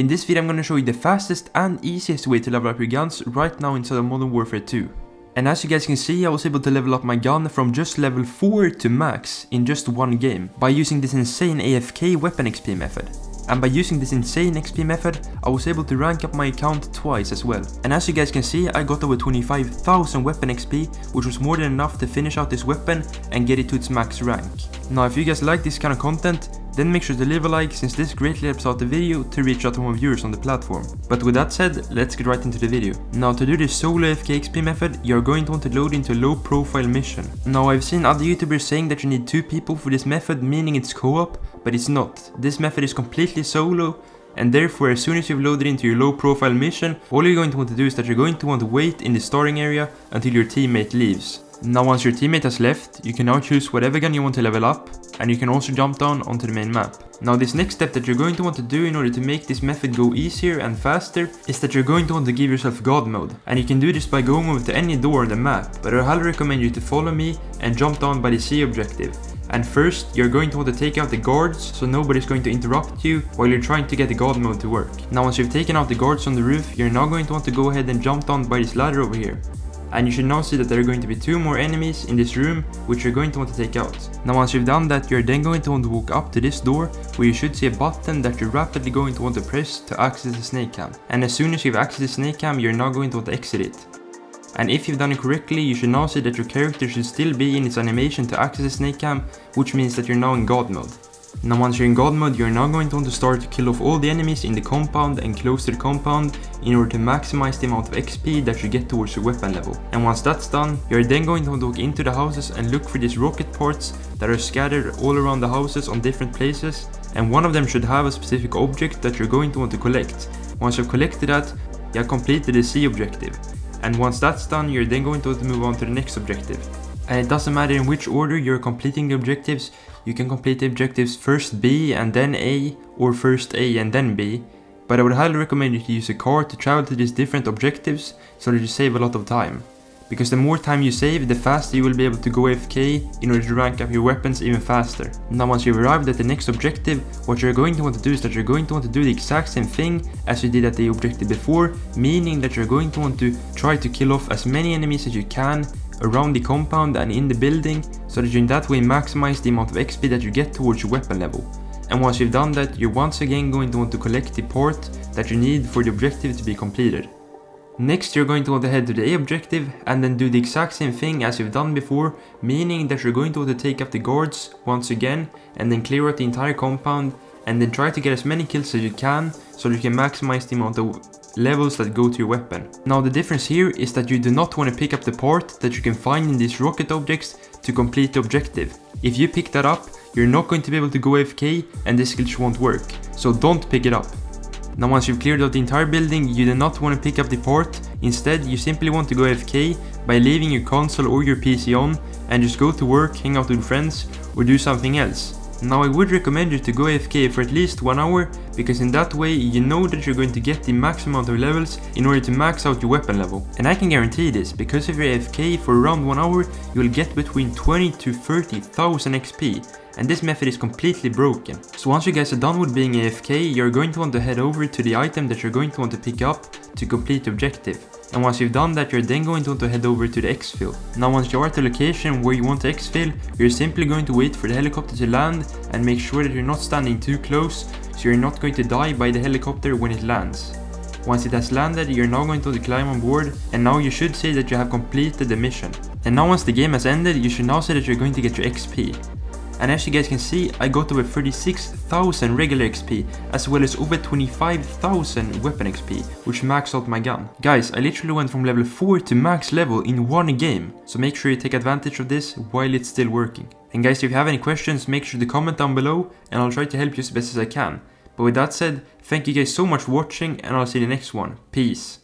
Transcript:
In this video I'm gonna show you the fastest and easiest way to level up your guns right now inside of Modern Warfare 2. And as you guys can see, I was able to level up my gun from just level 4 to max in just one game by using this insane AFK weapon XP method. And by using this insane XP method, I was able to rank up my account twice as well. And as you guys can see, I got over 25,000 weapon XP, which was more than enough to finish out this weapon and get it to its max rank. Now if you guys like this kind of content, then make sure to leave a like, since this greatly helps out the video to reach out to more viewers on the platform. But with that said, let's get right into the video. Now to do this solo AFK XP method, you're going to want to load into a low profile mission. Now I've seen other YouTubers saying that you need 2 people for this method, meaning it's co-op, but it's not. This method is completely solo, and therefore as soon as you've loaded into your low profile mission, all you're going to want to do is that you're going to want to wait in the starting area until your teammate leaves. Now once your teammate has left, you can now choose whatever gun you want to level up, and you can also jump down onto the main map. Now this next step that you're going to want to do in order to make this method go easier and faster is that you're going to want to give yourself God mode. And you can do this by going over to any door on the map, but I highly recommend you to follow me and jump down by the C objective. And first, you're going to want to take out the guards, so nobody's going to interrupt you while you're trying to get the God mode to work. Now once you've taken out the guards on the roof, you're now going to want to go ahead and jump down by this ladder over here. And you should now see that there are going to be 2 more enemies in this room, which you're going to want to take out. Now once you've done that, you're then going to want to walk up to this door, where you should see a button that you're rapidly going to want to press to access the snake cam. And as soon as you've accessed the snake cam, you're now going to want to exit it. And if you've done it correctly, you should now see that your character should still be in its animation to access the snake cam, which means that you're now in God mode. Now once you're in God mode, you're now going to want to start to kill off all the enemies in the compound and close to the compound in order to maximize the amount of XP that you get towards your weapon level. And once that's done, you're then going to want to walk into the houses and look for these rocket parts that are scattered all around the houses on different places, and one of them should have a specific object that you're going to want to collect. Once you've collected that, you have completed the C objective. And once that's done, you're then going to want to move on to the next objective. And it doesn't matter in which order you're completing the objectives. You can complete the objectives first B and then A, or first A and then B. But I would highly recommend you to use a car to travel to these different objectives so that you save a lot of time. Because the more time you save, the faster you will be able to go AFK in order to rank up your weapons even faster. Now once you've arrived at the next objective, what you're going to want to do is that you're going to want to do the exact same thing as you did at the objective before, meaning that you're going to want to try to kill off as many enemies as you can around the compound and in the building, so that you in that way maximize the amount of XP that you get towards your weapon level. And once you've done that, you're once again going to want to collect the part that you need for the objective to be completed. Next, you're going to want to head to the A objective and then do the exact same thing as you've done before, meaning that you're going to want to take up the guards once again and then clear out the entire compound and then try to get as many kills as you can so that you can maximize the amount of levels that go to your weapon. Now the difference here is that you do not want to pick up the part that you can find in these rocket objects to complete the objective. If you pick that up, you're not going to be able to go AFK and this glitch won't work, so don't pick it up. Now once you've cleared out the entire building, you do not want to pick up the part. Instead, you simply want to go AFK by leaving your console or your PC on and just go to work, hang out with friends, or do something else. Now I would recommend you to go AFK for at least 1 hour, because in that way you know that you're going to get the max amount of levels in order to max out your weapon level. And I can guarantee this, because if you're AFK for around 1 hour, you will get between 20 to 30,000 XP. And this method is completely broken. So once you guys are done with being AFK, you're going to want to head over to the item that you're going to want to pick up to complete the objective. And once you've done that, you're then going to want to head over to the exfil. Now once you're at the location where you want to exfil, you're simply going to wait for the helicopter to land and make sure that you're not standing too close, so you're not going to die by the helicopter when it lands. Once it has landed, you're now going to climb on board, and now you should say that you have completed the mission. And now once the game has ended, you should now say that you're going to get your XP. And as you guys can see, I got over 36,000 regular XP, as well as over 25,000 weapon XP, which maxed out my gun. Guys, I literally went from level 4 to max level in one game, so make sure you take advantage of this while it's still working. And guys, if you have any questions, make sure to comment down below, and I'll try to help you as best as I can. But with that said, thank you guys so much for watching, and I'll see you in the next one. Peace.